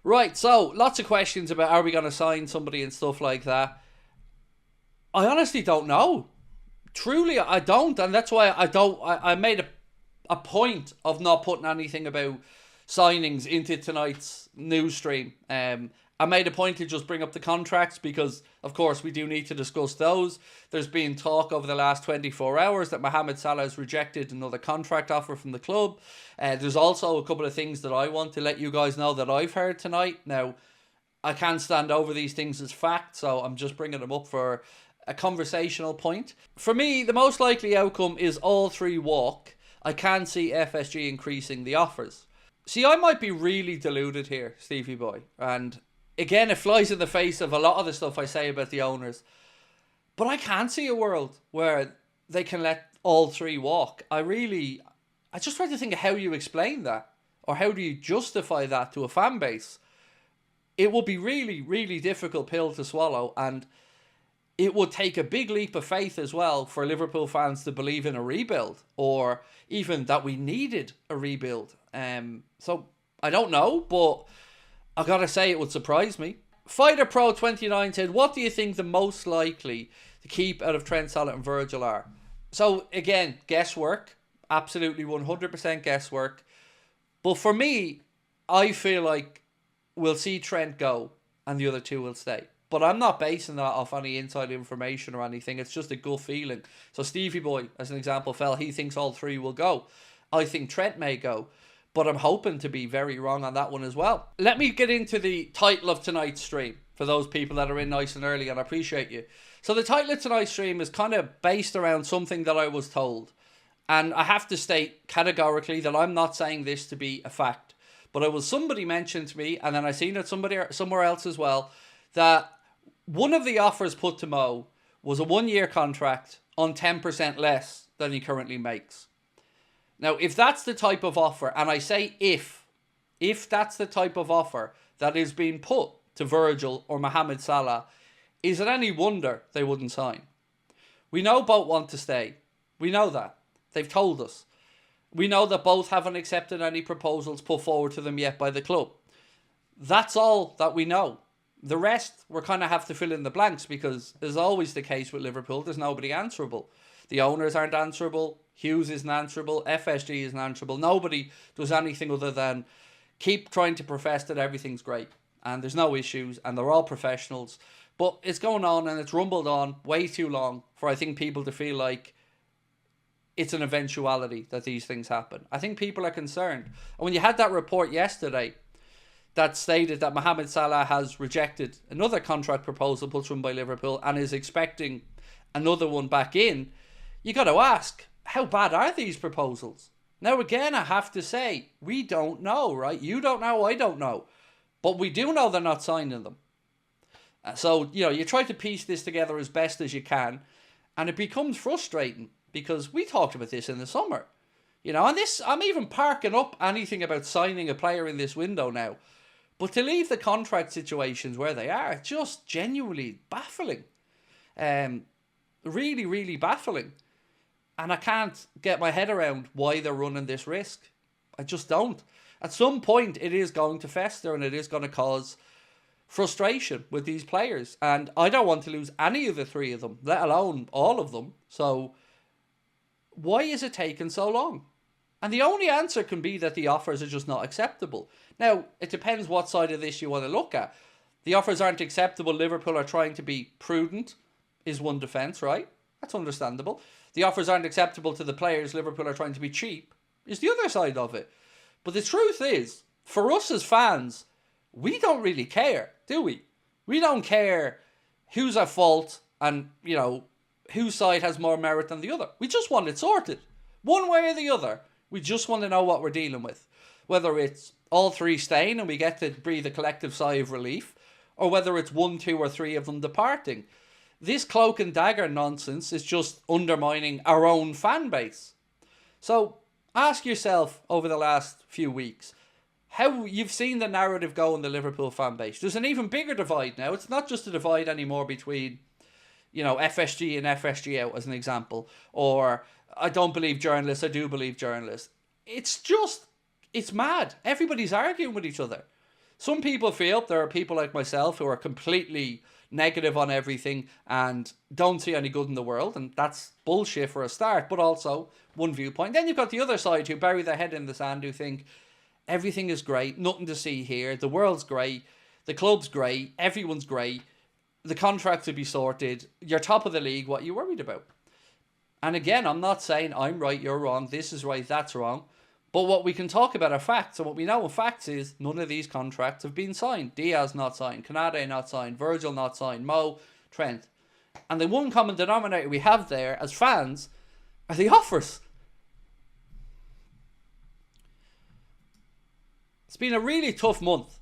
Right, so lots of questions about are we going to sign somebody and stuff like that. I honestly don't know. Truly, I don't, and that's why I don't. I made a point of not putting anything about signings into tonight's news stream. I made a point to just bring up the contracts because, of course, we do need to discuss those. There's been talk over the last 24 hours that Mohamed Salah has rejected another contract offer from the club. There's also a couple of things that I want to let you guys know that I've heard tonight. Now, I can't stand over these things as fact, so I'm just bringing them up for a conversational point. For me, the most likely outcome is all three walk. I can see FSG increasing the offers. See, I might be really deluded here, Stevie boy, and again, it flies in the face of a lot of the stuff I say about the owners. But I can't see a world where they can let all three walk. I just try to think of how you explain that. Or how do you justify that to a fan base? It would be really, really difficult pill to swallow. And it would take a big leap of faith as well for Liverpool fans to believe in a rebuild. Or even that we needed a rebuild. So, I don't know, but I gotta say it would surprise me. Fighter Pro 29 said, what do you think the most likely to keep out of Trent, Salah and Virgil are? So again, guesswork. Absolutely 100% guesswork. But for me, I feel like we'll see Trent go and the other two will stay. But I'm not basing that off any inside information or anything. It's just a gut feeling. So Stevie boy, as an example, he thinks all three will go. I think Trent may go. But I'm hoping to be very wrong on that one as well. Let me get into the title of tonight's stream for those people that are in nice and early, and I appreciate you. So the title of tonight's stream is kind of based around something that I was told. And I have to state categorically that I'm not saying this to be a fact. But it was somebody mentioned to me, and then I seen it somewhere else as well, that one of the offers put to Mo was a 1-year contract on 10% less than he currently makes. Now, if that's the type of offer, and I say if that's the type of offer that is being put to Virgil or Mohamed Salah, is it any wonder they wouldn't sign? We know both want to stay. We know that. They've told us. We know that both haven't accepted any proposals put forward to them yet by the club. That's all that we know. The rest, we're kind of have to fill in the blanks because, as always the case with Liverpool, there's nobody answerable. The owners aren't answerable. Hughes isn't answerable. FSG isn't answerable. Nobody does anything other than keep trying to profess that everything's great and there's no issues and they're all professionals. But it's going on and it's rumbled on way too long for, I think, people to feel like it's an eventuality that these things happen. I think people are concerned. And when you had that report yesterday that stated that Mohamed Salah has rejected another contract proposal put to him by Liverpool and is expecting another one back in, you got to ask, how bad are these proposals? Now, again, I have to say, we don't know, right? You don't know, I don't know. But we do know they're not signing them. So, you try to piece this together as best as you can, and it becomes frustrating because we talked about this in the summer. And this, I'm even parking up anything about signing a player in this window now. But to leave the contract situations where they are, it's just genuinely baffling. Really, really baffling. And I can't get my head around why they're running this risk. I just don't. At some point, it is going to fester and it is going to cause frustration with these players. And I don't want to lose any of the three of them, let alone all of them. So why is it taking so long? And the only answer can be that the offers are just not acceptable. Now, it depends what side of this you want to look at. The offers aren't acceptable. Liverpool are trying to be prudent, is one defence, right? That's understandable. The offers aren't acceptable to the players. Liverpool are trying to be cheap, is the other side of it. But the truth is, for us as fans, we don't really care, do we? We don't care who's at fault and, whose side has more merit than the other. We just want it sorted. One way or the other. We just want to know what we're dealing with. Whether it's all three staying and we get to breathe a collective sigh of relief, or whether it's 1, 2 or 3 of them departing. This cloak and dagger nonsense is just undermining our own fan base. So ask yourself over the last few weeks, how you've seen the narrative go in the Liverpool fan base. There's an even bigger divide now. It's not just a divide anymore between, FSG and FSG out as an example. Or I don't believe journalists, I do believe journalists. It's mad. Everybody's arguing with each other. Some people feel there are people like myself who are completely negative on everything and don't see any good in the world, and that's bullshit for a start, but also one viewpoint. Then you've got the other side who bury their head in the sand, who think everything is great, nothing to see here, the world's great, the club's great, everyone's great, the contracts will be sorted, you're top of the league, what are you worried about? And again, I'm not saying I'm right, you're wrong, this is right, that's wrong. But what we can talk about are facts. And what we know of facts is none of these contracts have been signed. Diaz not signed, Canade not signed, Virgil not signed, Mo, Trent. And the one common denominator we have there as fans are the offers. It's been a really tough month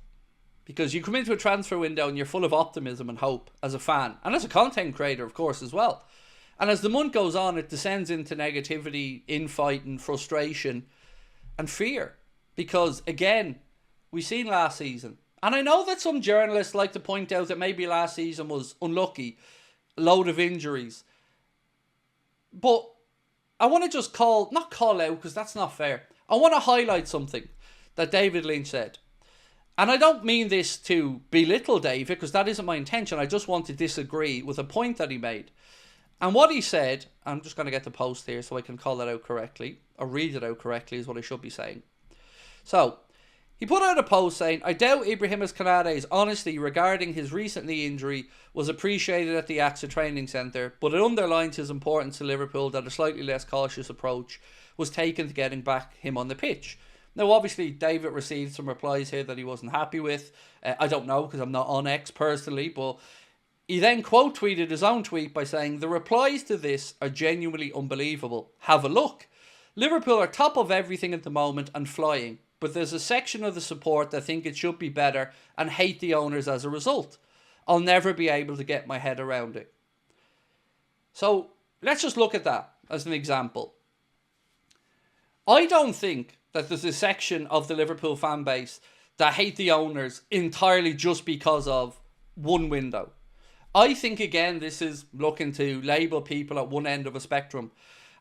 because you come into a transfer window and you're full of optimism and hope as a fan. And as a content creator, of course, as well. And as the month goes on, it descends into negativity, infight and frustration and fear, because again, we seen last season, and I know that some journalists like to point out that maybe last season was unlucky, load of injuries, but I want to just not call out, because that's not fair. I want to highlight something that David Lynch said, and I don't mean this to belittle David, because that isn't my intention. I just want to disagree with a point that he made. And what he said, I'm just going to get the post here so I can call that out correctly, or read it out correctly is what I should be saying. So, he put out a post saying, I doubt Ibrahim Kanade's honesty regarding his recent knee injury was appreciated at the AXA training centre, but it underlines his importance to Liverpool that a slightly less cautious approach was taken to getting back him on the pitch. Now, obviously, David received some replies here that he wasn't happy with. I don't know, because I'm not on X personally, but he then quote tweeted his own tweet by saying, the replies to this are genuinely unbelievable. Have a look. Liverpool are top of everything at the moment and flying, but there's a section of the support that think it should be better and hate the owners as a result. I'll never be able to get my head around it. So let's just look at that as an example. I don't think that there's a section of the Liverpool fan base that hate the owners entirely just because of one window. I think, again, this is looking to label people at one end of a spectrum.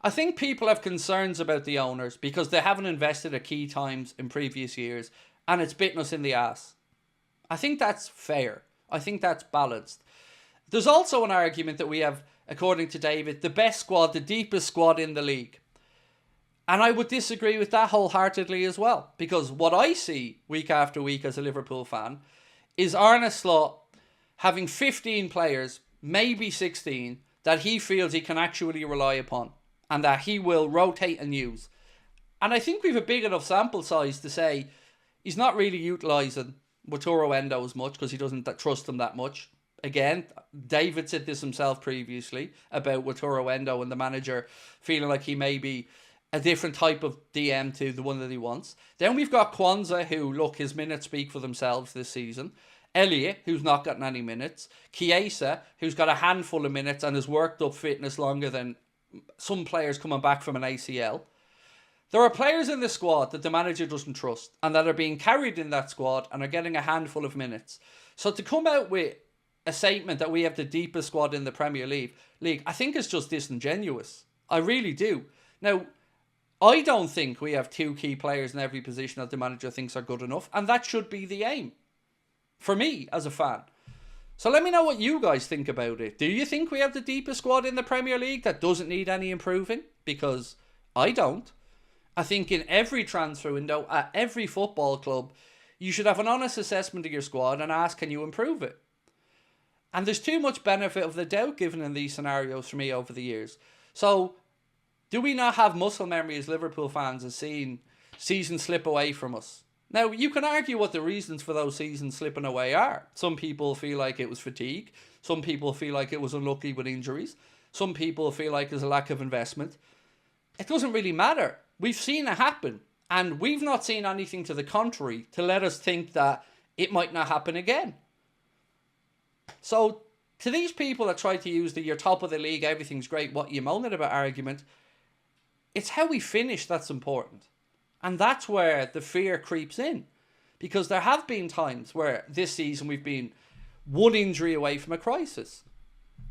I think people have concerns about the owners because they haven't invested at key times in previous years and it's bitten us in the ass. I think that's fair. I think that's balanced. There's also an argument that we have, according to David, the best squad, the deepest squad in the league. And I would disagree with that wholeheartedly as well, because what I see week after week as a Liverpool fan is Arne Slot having 15 players, maybe 16, that he feels he can actually rely upon and that he will rotate and use. And I think we have a big enough sample size to say he's not really utilising Wataru Endo as much because he doesn't trust him that much. Again, David said this himself previously about Wataru Endo and the manager feeling like he may be a different type of DM to the one that he wants. Then we've got Kwanzaa, who, look, his minutes speak for themselves this season. Elliott, who's not gotten any minutes. Chiesa, who's got a handful of minutes and has worked up fitness longer than some players coming back from an ACL. There are players in the squad that the manager doesn't trust and that are being carried in that squad and are getting a handful of minutes. So to come out with a statement that we have the deepest squad in the Premier League, I think is just disingenuous. I really do. Now, I don't think we have two key players in every position that the manager thinks are good enough, and that should be the aim. For me, as a fan. So let me know what you guys think about it. Do you think we have the deepest squad in the Premier League that doesn't need any improving? Because I don't. I think in every transfer window, at every football club, you should have an honest assessment of your squad and ask, can you improve it? And there's too much benefit of the doubt given in these scenarios for me over the years. So, do we not have muscle memory as Liverpool fans of seeing seasons slip away from us? Now, you can argue what the reasons for those seasons slipping away are. Some people feel like it was fatigue. Some people feel like it was unlucky with injuries. Some people feel like there's a lack of investment. It doesn't really matter. We've seen it happen. And we've not seen anything to the contrary to let us think that it might not happen again. So, to these people that try to use the you're top of the league, everything's great, what you moaning about argument, it's how we finish that's important. And that's where the fear creeps in. Because there have been times where this season we've been one injury away from a crisis.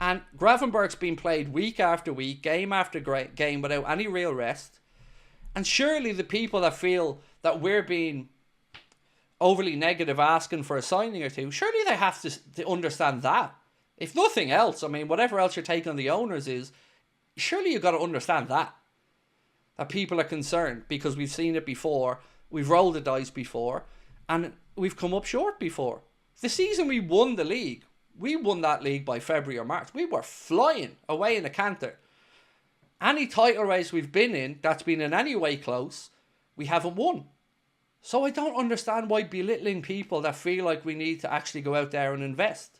And Gravenberch's been played week after week, game after game without any real rest. And surely the people that feel that we're being overly negative asking for a signing or two, surely they have to understand that. If nothing else, I mean, whatever else your take on the owners is, surely you've got to understand that. That people are concerned because we've seen it before, we've rolled the dice before, and we've come up short before. The season we won the league, we won that league by February or March. We were flying away in a canter. Any title race we've been in that's been in any way close, we haven't won. So I don't understand why belittling people that feel like we need to actually go out there and invest.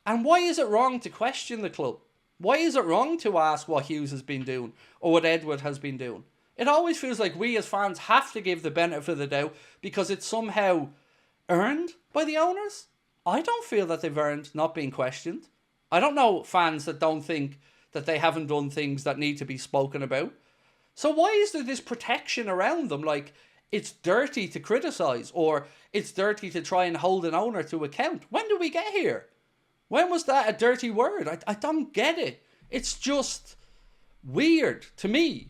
And why is it wrong to question the club? Why is it wrong to ask what Hughes has been doing or what Edward has been doing? It always feels like we as fans have to give the benefit of the doubt because it's somehow earned by the owners. I don't feel that they've earned not being questioned. I don't know fans that don't think that they haven't done things that need to be spoken about. So why is there this protection around them? Like, it's dirty to criticise or it's dirty to try and hold an owner to account. When did we get here? When was that a dirty word? I don't get it. It's just weird to me